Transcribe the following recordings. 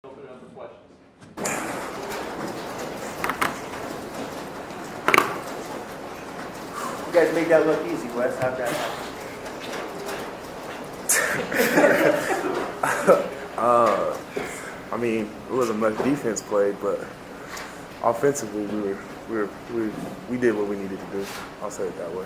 Open it up for questions. You guys made that look easy, Wes. How'd that happen? I mean, it wasn't much defense played, but offensively, we did what we needed to do. I'll say it that way.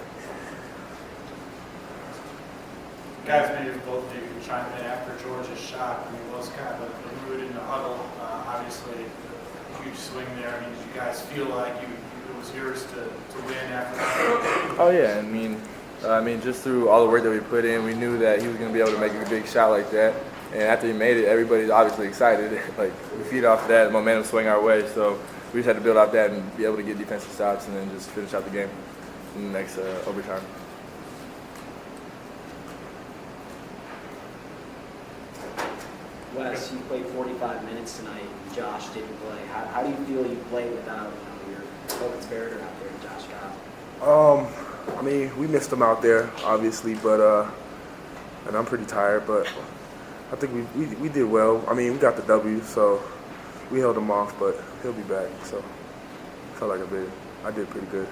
Guys, maybe both of you can chime in after George's shot. I mean, it was kind of a mood in the huddle. Obviously, a huge swing there. I mean, did you guys feel like it was yours to win after that? Oh yeah, I mean, just through all the work that we put in, we knew that he was going to be able to make a big shot like that. And after he made it, everybody's obviously excited. Like, we feed off that, momentum swing our way. So we just had to build off that and be able to get defensive stops and then just finish out the game in the next overtime. Wes, you played 45 minutes tonight. Josh didn't play. How do you feel you played without your co-conspirator out there, Josh Cobb? I mean, we missed him out there, obviously, but and I'm pretty tired, but I think we did well. I mean, we got the W, so we held him off, but he'll be back. So I felt like I did pretty good.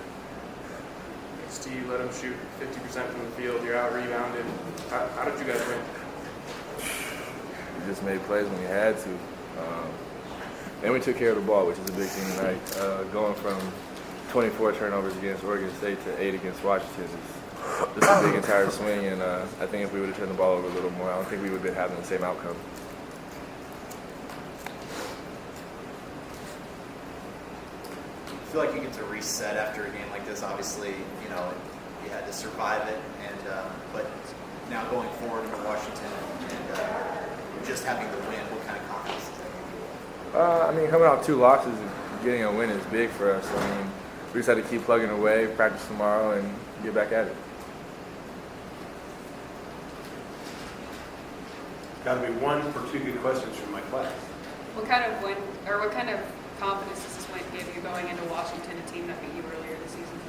Steve, let him shoot 50% from the field. You're out rebounded. How did you guys win? We just made plays when we had to. And we took care of the ball, which is a big thing tonight. Going from 24 turnovers against Oregon State to 8 against Washington is just a big entire swing. And I think if we would have turned the ball over a little more, I don't think we would have been having the same outcome. I feel like you get to reset after a game like this. Obviously, you know, you had to survive it, and but now going forward into Washington and just having the win, what kind of confidence does that give you? I mean, coming off 2 losses and getting a win is big for us. I mean, we just had to keep plugging away, practice tomorrow, and get back at it. Got to be 1 or 2 good questions from my class. What kind of win, or what kind of confidence does this win give you going into Washington, a team that beat you earlier this season?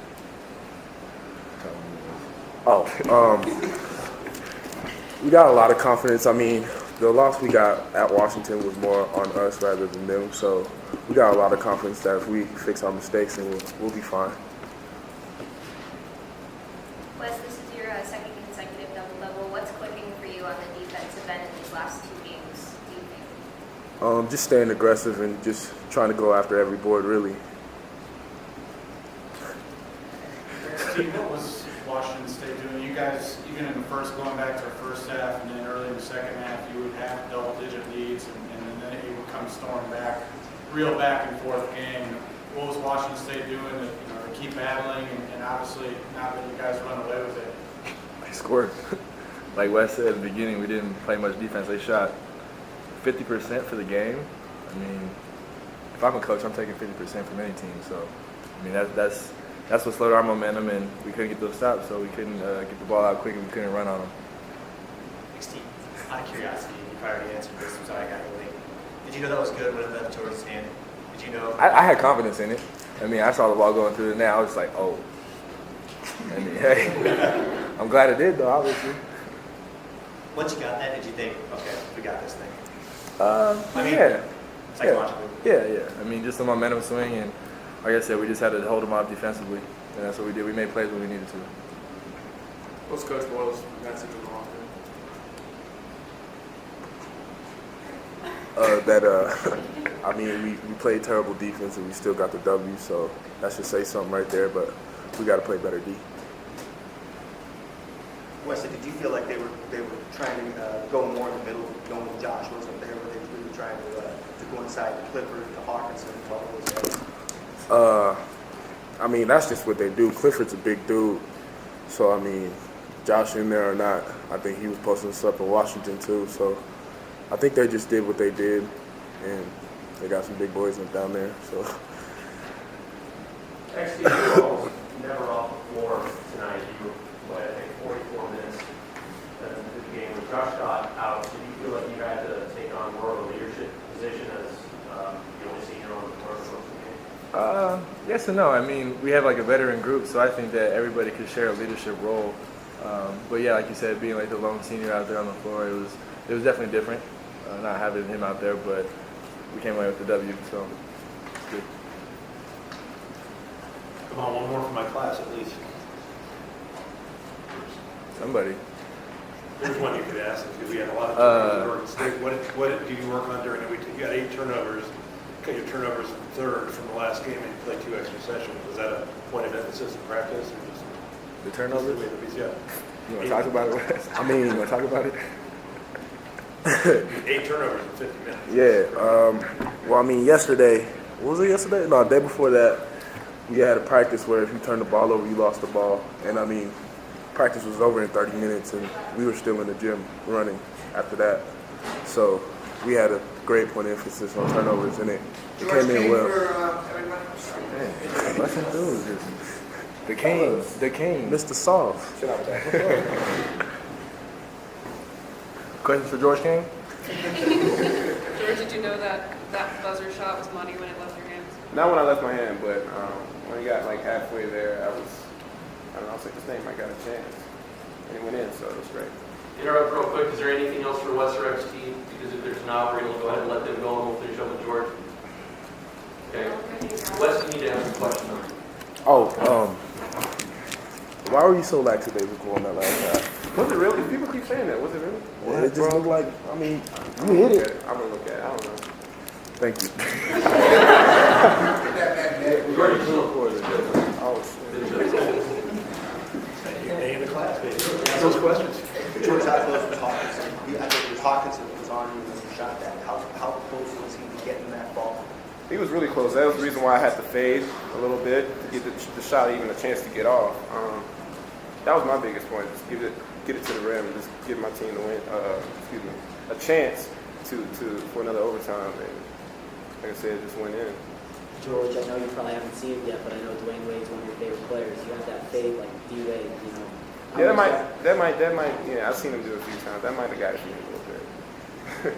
We got a lot of confidence. I mean, the loss we got at Washington was more on us rather than them, so we got a lot of confidence that if we fix our mistakes, then we'll be fine. Wes, this is your second consecutive double-double. What's clicking for you on the defensive end in these last 2 games, do you think? Just staying aggressive and just trying to go after every board, really. Steve, what was Washington State doing? You guys, even in the going back to the first half and then early in the second half, you would have double-digit leads and then it would come storming back, real back-and-forth game. What was Washington State doing to keep battling and obviously now that you guys run away with it? They scored. Like Wes said at the beginning, we didn't play much defense. They shot 50% for the game. I mean, if I'm a coach, I'm taking 50% from any team. So, I mean, that's what slowed our momentum, and we couldn't get those stops, so we couldn't get the ball out quick, and we couldn't run on them. Steve, out of curiosity, you probably already answered this. I'm sorry I got you late. Did you know that was good when it left towards his hand? Did you know? I had confidence in it. I mean, I saw the ball going through the net. I was like, oh. I mean, hey, I'm glad it did, though, obviously. Once you got that, did you think, okay, we got this thing? Yeah. Psychologically. Yeah. I mean, just the momentum swing, and like I said, we just had to hold them off defensively, and that's what we did. We made plays when we needed to. What's Coach Boyle's message in the locker room? I mean, we played terrible defense and we still got the W, so that should say something right there, but we got to play better D. Wesley, did you feel like they were trying to go more in the middle, going with Josh wasn't there, were they really trying to go inside to Clifford, to Hawkinson, and all those guys? I mean, that's just what they do. Clifford's a big dude, so I mean, Josh in there or not, I think he was posting stuff in Washington too, so I think they just did what they did, and they got some big boys down there, so. Actually, you were never off the floor tonight. You were, I think, 44 minutes into the game. When Josh got out, did you feel like you had to take on more of a leadership position as the only senior on the floor for most of the game? Yes and no. I mean, we have like a veteran group, so I think that everybody could share a leadership role. But yeah, like you said, being like the lone senior out there on the floor, it was definitely different, not having him out there. But we came away with the W. So it's good. Come on, one more for my class at least. Somebody. There's one you could ask, because we had a lot of turnovers at Oregon State. What did you work on during the week? You got 8 turnovers. Cut your turnovers third from the last game, and you played 2 extra sessions. Was that a point of emphasis in practice, or just The turnovers? yeah? You want to talk about it? I mean, you want to talk about it? 8 turnovers in 50 minutes. Yeah. Well, I mean, yesterday, what was it yesterday? No, the day before that, we had a practice where if you turned the ball over, you lost the ball. And I mean, practice was over in 30 minutes, and we were still in the gym running after that. So we had a great point of emphasis on turnovers, and it came in well. What's that dude? The King. Mr. Soft. Shut up, Jack. Questions for George King? George, did you know that that buzzer shot was money when it left your hands? Not when I left my hand, but when he got like halfway there, I don't know, I was like, this name might got a chance. And it went in, so it was great. Interrupt real quick. Is there anything else for Western XT? Because if there's not, we're going to go ahead and let them go, and we'll finish up with George. Okay. Wes, you need to ask a question. Why were you so lackadaisical on that last shot? Was it really? People keep saying that. Was it really? Yeah, it just looked like, I mean, you hit it. I'm going to look at it. I don't know. Thank you. We already recorded it. Oh, Day in the class, baby. Ask those questions. George, how close was Hawkinson? I think it was Hawkinson that was on you when you shot that. How close was he to getting that ball? He was really close. That was the reason why I had to fade a little bit to get the shot even a chance to get off. That was my biggest point. Just get it to the rim and just give my team to win. A chance for another overtime. And like I said, it just went in. George, I know you probably haven't seen it yet, but I know Dwayne Wade's one of your favorite players. You have that fade like D-Wade, you know. Yeah, that might. Yeah, I've seen him do it a few times. That might have got it for me a little bit.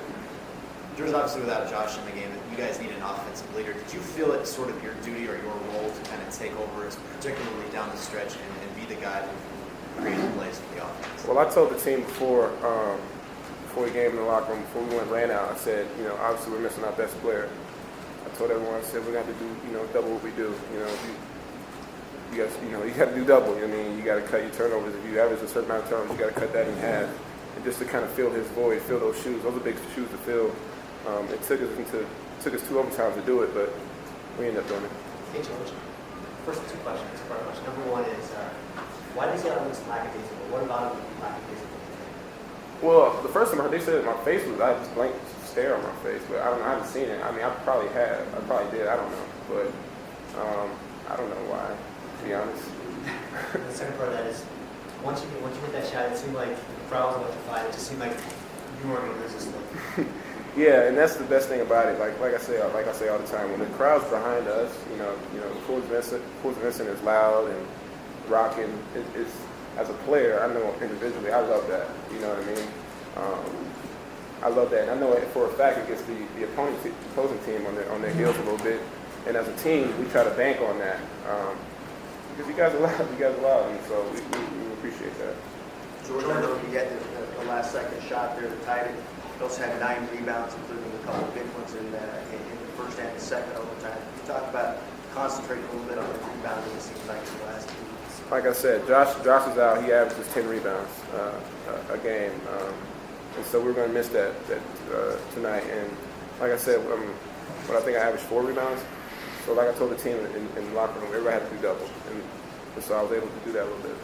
George, obviously without Josh in the game, you guys need an offensive leader. Did you feel it sort of your duty or your role to kind of take over, particularly down the stretch, and be the guy who created plays for the offense? Well, I told the team before the game in the locker room, before we ran out, I said, obviously we're missing our best player. I told everyone, I said, we're going to have to do, double what we do. You got to do double. I mean, you got to cut your turnovers. If you average a certain amount of turnovers, you got to cut that in half. And just to kind of fill his void, fill those shoes. Those are big shoes to fill. It took us 2 overtimes to do it, but we ended up doing it. Hey, George. First 2 questions. Number 1 is, why did you say I was lackadaisical? What about him lackadaisical? Well, the first time I heard they said my face was, I had this blank stare on my face, but I haven't seen it. I mean, I probably have. I probably did. I don't know. But I don't know why, to be honest. The second part of that is, once you hit that shot, it seemed like the crowd was electrified. It just seemed like you weren't going to lose this thing. Yeah, and that's the best thing about it. Like I say all the time, when the crowd's behind us, Coach Vincent is loud and rocking. It's as a player, I know individually, I love that. You know what I mean? I love that, and I know it for a fact it gets the opposing team on their heels a little bit. And as a team, we try to bank on that because you guys are loud, and so we appreciate that. George, I know you had the last second shot there to tie it. You also had 9 rebounds, including a couple of big ones in the first and the second overtime. Can you talk about concentrating a little bit on the rebounding, it seems like, in the last 2 weeks? Like I said, Josh is out. He averages 10 rebounds a game. And so we're going to miss that tonight. And like I said, I think I averaged 4 rebounds. So like I told the team in the locker room, everybody had to do double. And so I was able to do that a little bit.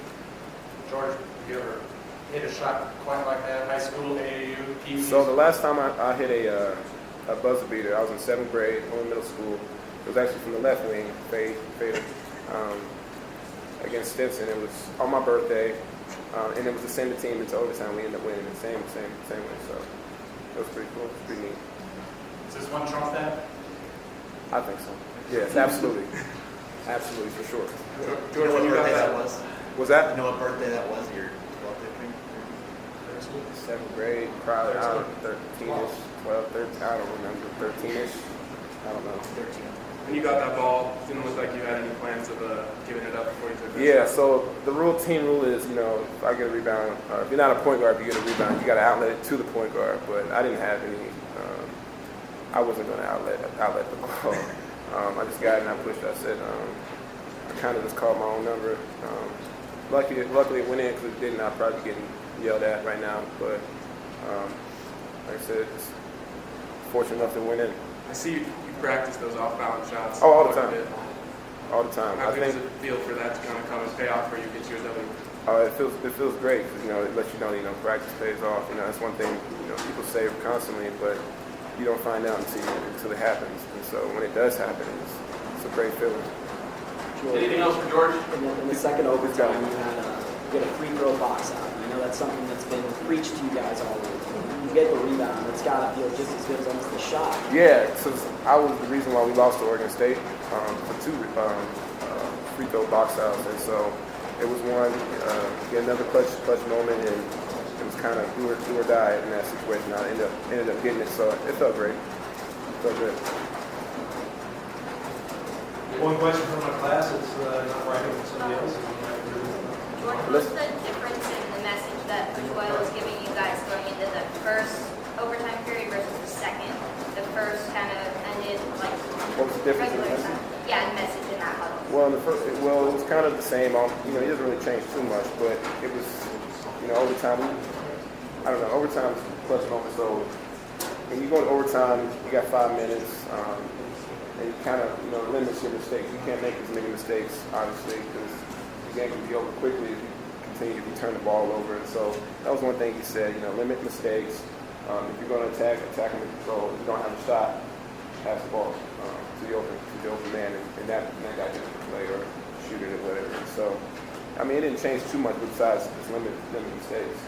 George, have you ever hit a shot quite like that, high school, AAU, PV? So the last time I hit a buzzer beater, I was in 7th grade, in middle school. It was actually from the left wing, fade, against Stinson. It was on my birthday, and it was to send the team into overtime. We ended up winning the same way. So it was pretty cool. It was pretty neat. Does this one trump that? I think so. Yes, absolutely. Absolutely, for sure. Do you know what birthday that was? Was that? You know what birthday that was? Your 12th, 13th? 7th grade, probably, I don't know, 13-ish, 12, 13, I don't remember, 13-ish, I don't know. 13. When you got that ball, it didn't look like you had any plans of giving it up before you took that Yeah, shot. so the team rule is, if I get a rebound, if you're not a point guard, if you get a rebound, you got to outlet it to the point guard, but I didn't have any I wasn't going to outlet the ball. I just got it and I pushed. I said, I kind of just called my own number. Luckily it went in because it didn't. I'd probably be getting yelled at right now. But like I said, just fortunate enough to win in. I see you practice those off-balance shots. Oh, all the quite a time. bit. All the time. How I good think does it feel for that to kind of come and pay off for you, get you a W? it feels great because it lets you know practice pays off. That's one thing people say constantly, but you don't find out until it happens. And so when it does happen, it's a great feeling. Anything else for George? In the second overtime, you had a free throw box out. I know that's something that's been preached to you guys all week. You get the rebound, it's got to feel just as good as almost the shot. Yeah, so I was the reason why we lost to Oregon State for 2 free throw box outs, and so it was one get another clutch moment, and it was kind of do or die in that situation. I ended up getting it, so it felt great. It felt good. One question from my class is not writing with somebody else. George, what's the difference in the message that Joel was giving you guys going into the first overtime period versus the second? The first kind of ended like What was the difference in the regular message? time. Yeah, the message in that huddle. Well, it was kind of the same. It doesn't really change too much, but it was, overtime. Overtime is a clutch moment. So when you go to overtime, you got 5 minutes, and you kind of, limits your mistakes. You can't make as many mistakes, obviously, because the game can be over quickly if you turn the ball over. And so that was one thing he said. Limit mistakes. If you're going to attack them with control. If you don't have a shot, pass the ball to the open man, and that guy didn't play or shoot it or whatever. So, it didn't change too much besides just limit mistakes.